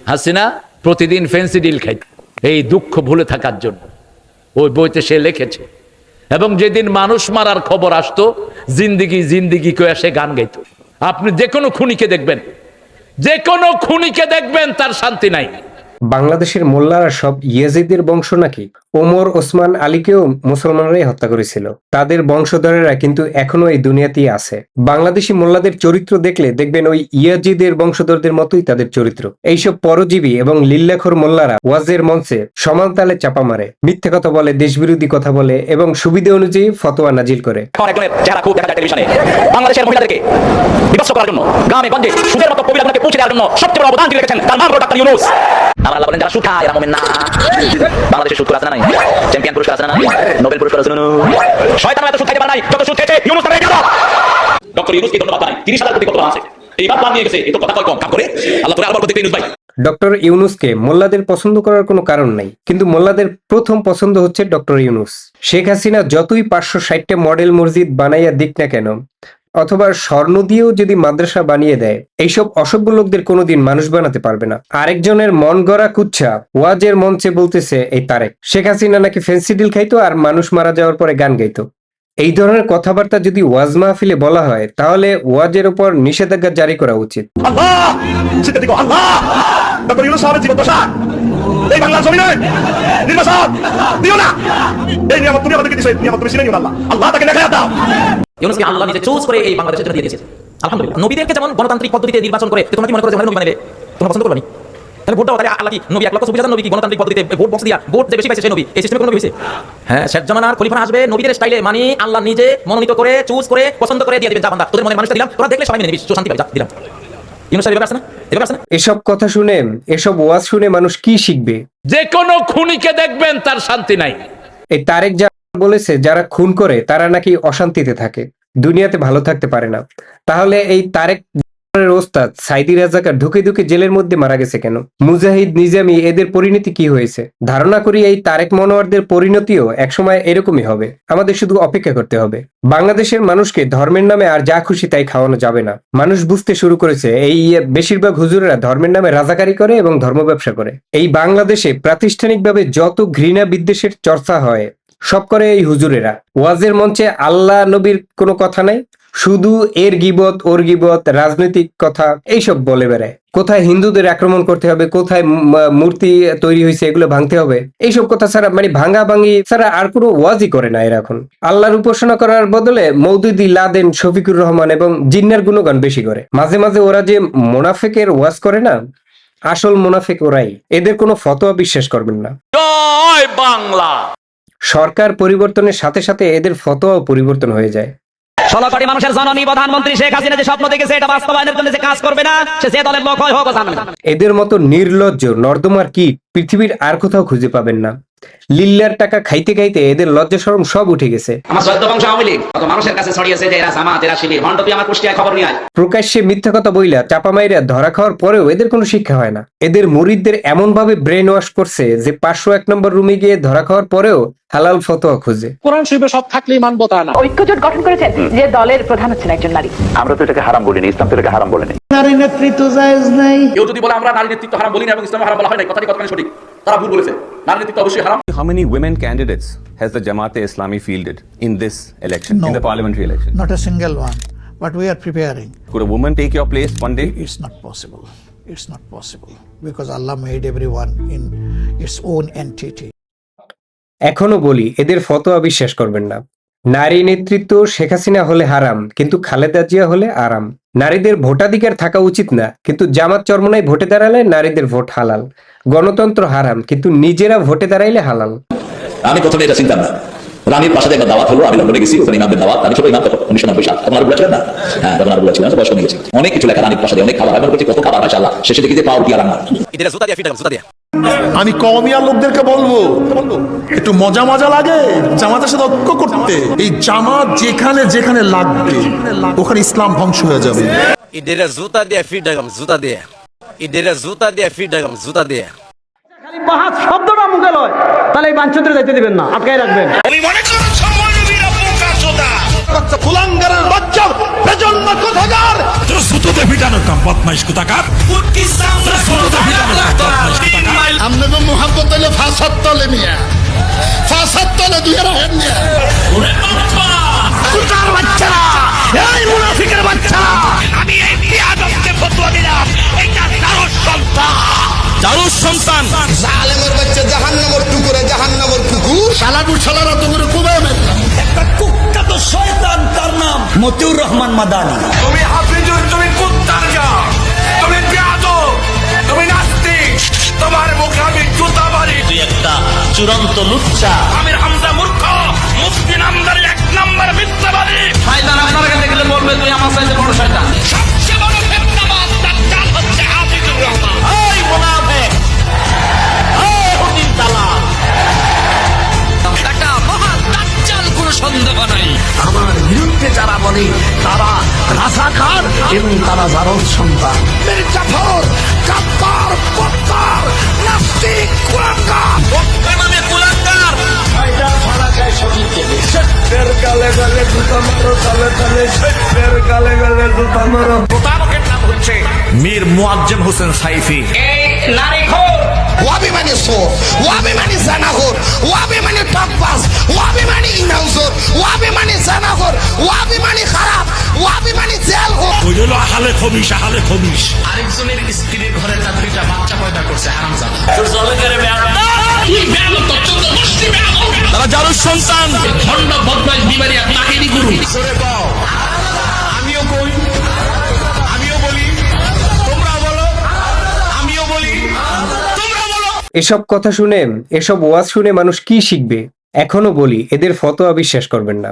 হাসিনা প্রতিদিন ফেন্সিডিল খাইত এই দুঃখ ভুলে থাকার জন্য। ওই বইতে সে লিখেছে। এবং যেদিন মানুষ মারার খবর আসতো, জিন্দিগি জিন্দিগি কয়ে সে গান গাইত। আপনি যে কোনো খুনিকে দেখবেন, যে কোনো খুনিকে দেখবেন, তার শান্তি নাই। বাংলাদেশের মোল্লারা সব ইয়াজিদের বংশ নাকি? ওমর ওসমান আলীকেও মুসলমানরাই হত্যা করেছিল। তাদের বংশধরেরা কিন্তু এখনো এই দুনিয়াতেই আছে। বাংলাদেশি মোল্লাদের চরিত্র দেখলে দেখবেন ওই ইয়াজিদের বংশধরদের মতোই তাদের চরিত্র। এইসব পরজীবী এবং লিল্লাখোর মোল্লারা ওয়াজের মঞ্চে সমান তালে চাপা মারে, মিথ্যে কথা বলে, দেশবিরোধী কথা বলে এবং সুবিধা অনুযায়ী ফতোয়া নাজিল করে। বাংলাদেশের মহিলাদেরকে বিভক্ত করার জন্য গ্রামে গঞ্জে সুদের মতো কবিরাগুলোকে পৌঁছে দেওয়ার জন্য সবচেয়ে বড় অবদান দিয়ে রেখেছেন তার নাম হলো ডাক্তার ইউনূস। আল্লাহ বলেন যারা সুদ খায় এরা মুমিন না। বাংলাদেশে সুদ আছে না নাই? চ্যাম্পিয়ন পুরস্কার আছে না নাই? নোবেল পুরস্কার আছে না? শয়তান এত সুদ খাইতে পারে নাই যত সুদ খেয়েছে ইউনূস তার গেল। ডক্টর ইউনূসকে ধন্যবাদ জানাই। 30,000 কোটি কত আছে? এইবার প্ল্যান নিয়ে গেছে। এত কথা কয় কম কাম করে। আল্লাহ তোরে আবার বলতে ইউনূস ভাই। ডক্টর ইউনূসকে মোল্লাদের পছন্দ করার কোনো কারণ নাই, কিন্তু মোল্লাদের প্রথম পছন্দ হচ্ছে ডক্টর ইউনূস। শেখ হাসিনা যতই 560টা মডেল মসজিদ বানাইয়া দিক না কেন, অথবা স্বর্ণ দিয়েও যদি মাদ্রাসা বানিয়ে দেয়, এইসব অসভ্য লোকদের কোনোদিন মানুষ বানাতে পারবে না। আরেকজনের মন গড়া কুচ্ছা ওয়াজের মঞ্চে বলতেছে এই তারেক শেখ হাসিনা নাকি ফেন্সিডিল খাইতো আর মানুষ মারা যাওয়ার পরে গান গাইতো। এই ধরনের কথাবার্তা যদি ওয়াজ মাহফিলে বলা হয়, তাহলে ওয়াজের উপর নিষেধাজ্ঞা জারি করা উচিত। ডক্টর ইউনূস সাহেবের জীবন দশা এই বাংলার জমিনে নির্বাসন দিও না। এই নিয়ামত তুমি আমাদেরকে দিয়েছো, নিয়ামত তুমি ছিলেন আল্লাহ, আল্লাহ তাকে দেখায়া দাও। ইউনূসকে আল্লাহ নিজে চুজ করে এই বাংলাদেশের জন্য দিয়ে দিয়েছে। আলহামদুলিল্লাহ। নবীদেরকে যেমন গণতান্ত্রিক পদ্ধতিতে নির্বাচন করে, তোমরা কি মনে করো যে নবী বানাবে? তোমরা পছন্দ করবে না? তাহলে ভোট দাও। তাহলে আল্লাহ কি নবী 1,24,000 নবী কি গণতান্ত্রিক পদ্ধতিতে ভোট বক্স দিয়া ভোট যে বেশি পাইছে সেই নবী? এই সিস্টেমে কোন নবী হইছে? হ্যাঁ, শেষ জামানার খলিফা আসবে নবীদের স্টাইলে, মানে আল্লাহ নিজে মনোনীত করে চুজ করে পছন্দ করে দিয়ে দিবেন, যা বান্দা তোদের মনের মানুষটা দিলাম, তোরা দেখলে সবাই মেনে নিবি, শান্তি পাবি, যা দিলাম। ইউনূস সাহেব এভাবে আছে না? এভাবে আছে না? এসব কথা শুনে, এসব ওয়াজ শুনে মানুষ কি শিখবে? যে কোনো খুনিকে দেখবেন, তার শান্তি নাই। এই তারেক যা বলেছে, যারা খুন করে তারা নাকি অশান্তিতে থাকে, দুনিয়াতে ভালো থাকতে পারে না। তাহলে এই তারেক ওস্তাদ সাইদি রাজাকার ধুকে ধুকে জেলের মধ্যে মারা গেছে কেন? মুজাহিদ, নিজামী, এদের পরিণতি কি হয়েছে? ধারণা করি এই তারেক মনোয়ারদের পরিণতিও একসময় এরকমই হবে। আমাদের শুধু অপেক্ষা করতে হবে। বাংলাদেশের মানুষকে ধর্মের নামে আর যা খুশি তাই খাওয়ানো যাবে না। মানুষ বুঝতে শুরু করেছে এই বেশিরভাগ হুজুরেরা ধর্মের নামে রাজাকারি করে এবং ধর্ম ব্যবসা করে। এই বাংলাদেশে প্রাতিষ্ঠানিকভাবে যত ঘৃণা বিদ্বেষের চর্চা হয়, সব করে এই হুজুরেরা। ওয়াজের মঞ্চে আল্লাহ নবীর কোনো কথা নাই, শুধু এর গিবত ওর গিবত, রাজনৈতিক কথা এইসব বলে বেড়ায়। কোথায় হিন্দুদের আক্রমণ করতে হবে, কোথায় মূর্তি তৈরি হয়েছে এগুলো ভাঙতে হবে, এইসব কথা ছাড়া, মানে ভাঙা ভাঙি ছাড়া আর কোনো ওয়াজই করে না এরা। এখন আল্লাহর উপাসনা করার বদলে মওদুদি, লাদেন, শফিকুর রহমান এবং জিন্নার গুণগান বেশি করে। মাঝে মাঝে ওরা যে মোনাফেকের ওয়াজ করে না, আসল মোনাফেক ওরাই। এদের কোনো ফতোয়া বিশ্বাস করবেন না। জয় বাংলা। সরকার পরিবর্তনের সাথে সাথে এদের ফতোয়াও পরিবর্তন হয়ে যায়। 16 কোটি মানুষের জননী প্রধানমন্ত্রী শেখ হাসিনা যে স্বপ্ন দেখেছে, এটা বাস্তবায়নের জন্য যে কাজ করবে না, সে যে দলের লোক হয় হোক জানবে না। এদের মতো নির্লজ্জ নর্দমার কীট পৃথিবীর আর কোথাও খুঁজে পাবেন না। লিল্লার টাকা খাইতে খাইতে এদের লজ্জা শরম সব উঠে গেছে। আমার 14 বংশ আওয়ামী লীগ কত মানুষের কাছে ছড়িয়েছে যে এরা জামাত, এরা শিবির। ভণ্ড তুই আমার কুষ্টিয়ায় খবর নিয়ে আয়। প্রকাশ্যে মিথ্যা কথা বইলা চাপা মাইরা ধরা খাওয়ার পরেও এদের কোনো শিক্ষা হয় না। এদের মুরিদদের এমন ভাবে ব্রেন ওয়াশ করছে যে 501 নম্বর রুমে গিয়ে ধরা খাওয়ার পরেও হালাল ফতোয়া খুঁজে। কোরআন শরীফে সব থাকলেই মানবো তা না। ঐক্যজোট গঠন করেছেন যে দলের প্রধান হচ্ছেন একজন নারী। আমরা তো এটাকে হারাম বলিনি, ইসলাম তো এটাকে হারাম বলেনি। নারী নেতৃত্ব জায়েজ নাই। কেউ যদি বলে আমরা নারী নেতৃত্ব হারাম বলি না এবং ইসলামে হারাম বলা হয় না, কথাটি কতখানি সঠিক? তারা ভুল বলেছে। নারী নেতৃত্ব অবশ্যই হারাম। How many women candidates has the Jamaat-e-Islami fielded in this election, in the parliamentary election? Not a single one. But we are preparing. Could a woman take your place one day? It's not possible. It's not possible. Because Allah made everyone in its own entity. এখনো বলি, এদের ফতোয়া বিশ্বাস করবেন না। নারী নেতৃত্ব শেখ হাসিনা হলে হারাম, কিন্তু খালেদা জিয়া হলে আরাম। নারীদের ভোটাধিকার থাকা উচিত না, কিন্তু জামাত চরমনায় ভোটে দাঁড়ালে নারীদের ভোট হালাল। গণতন্ত্র হারাম, কিন্তু নিজেরা ভোটে দাঁড়াইলে হালাল। আমি প্রথমে এটা চিন্তা না, রানীর পাশে একটা দাওয়াত হলো, আমি লন্ডনে গেছি, ওখানে ইমামদের দাওয়াত। আমি ছোট ইমাম তখন 1997 তখন আর বলেছিলেন না। হ্যাঁ, তখন আর বলেছিলেন, বয়স কমে গেছে। অনেক কিছু লেখা রানীর পাশে, অনেক খাবার ব্যবহার করছি, কত খাবার মাশাআল্লাহ। শেষে দেখি যে পাও কি আর না। এটা জুতা দিয়া ফিটা জুতা দিয়া। আমি কওমিয়া লোকদেরকে বলবো, একটু মজা মজা লাগে জামাতের সাথে ঐক্য করতে। এই জামাত যেখানে যেখানে লাগবে ওখানে ইসলাম ধ্বংস হয়ে যাবে। এটা জুতা দিয়া ফিটা জুতা দিয়া। এটা জুতা দিয়া ফিটা জুতা দিয়া। খালি বাহাত শব্দটা মুখে লয়, তাহলে এই বাঞ্ছত্রে যাইতে দিবেন না, আটকাই রাখবেন। আমি মনে করি সম্মানবীরা বোকাচোদা, বাচ্চা ফুলাঙ্গারের বাচ্চা প্রজন্ম কোথাকার, তোর সুতোতে ফিটানো কাম বদমাইশ কোথাকার। ফাসাত্তলে মিয়া ফাসাত্তলে দুই রাহেন মিয়া কুতার বাচ্চারা এই মুনাফিকের বাচ্চারা আমি এই বিয়াদবকে ফতোয়া দিলাম এটা দারুস সন্তান জালেমের বাচ্চা জাহান্নামের টুকুরে জাহান্নামের কুকুর শালাবু শালারা তো করে কুবায় একটা কুখ্যাত শয়তান, তার নাম মতিউর রহমান মাদানি। তুমি হাফিজুর, তুমি কুত্তার যা, তুমি বিয়াদব, তুমি নাস্তিক, তোমার মুখে আমি জুতা মারি। তুই একটা চূড়ান্ত লুচ্চা। আমির হামজা মূর্খ, মুফতি নামদারি এক নাম্বার মিথ্যাবাদী। শয়তান আপনার কাছে গেলে বলবে তুই আমার সাথে বড় শয়তান। সবচেয়ে বড় ফিতনাবাজ দাজ্জাল হচ্ছে হাফিজুর রহমান। এই মুনাফিক, এই হুদিন দালাল, একটা মহা দাজ্জাল, কোনো সন্দেহ নাই। আমার বিরুদ্ধে যারা বলে তারা রাজাকার এবং তারা জারদ সন্তান। মির্জাফর, কাপ্পার, পত্তার, নাস্তিক, কুলাঙ্গার। নামে কুলাঙ্গার। প্রতারকের নাম হচ্ছে মীর মুয়াজ্জেম হোসেন সাইফি। ওয়াবি মানে সোর, ওয়াবি মানে জানাগর, ওয়াবি মানে টকবাজ, ওয়াবি মানে ইনাউজর, ওয়াবি মানে জানাগর, ওয়াবি মানে খারাপ, ওয়াবি মানে জেল হোক। ওই হলো আহালে খবিশ, আহালে খবিশ। আরেকজনের স্ত্রীর ঘরে তার দুইটা বাচ্চা পয়দা করছে, হারামজাদা। তারা জারুস সন্তান। ভণ্ড বদমাইশ বিবাদী এক মাহিনী গুরু। আমিও বলি, আমিও বলি, তোমরা বলো, আমিও বলি, তোমরা বলো। এসব কথা শুনে, এসব ওয়াজ শুনে মানুষ কি শিখবে? এখনো বলি, এদের ফতোয়া বিশ্বাস করবেন না।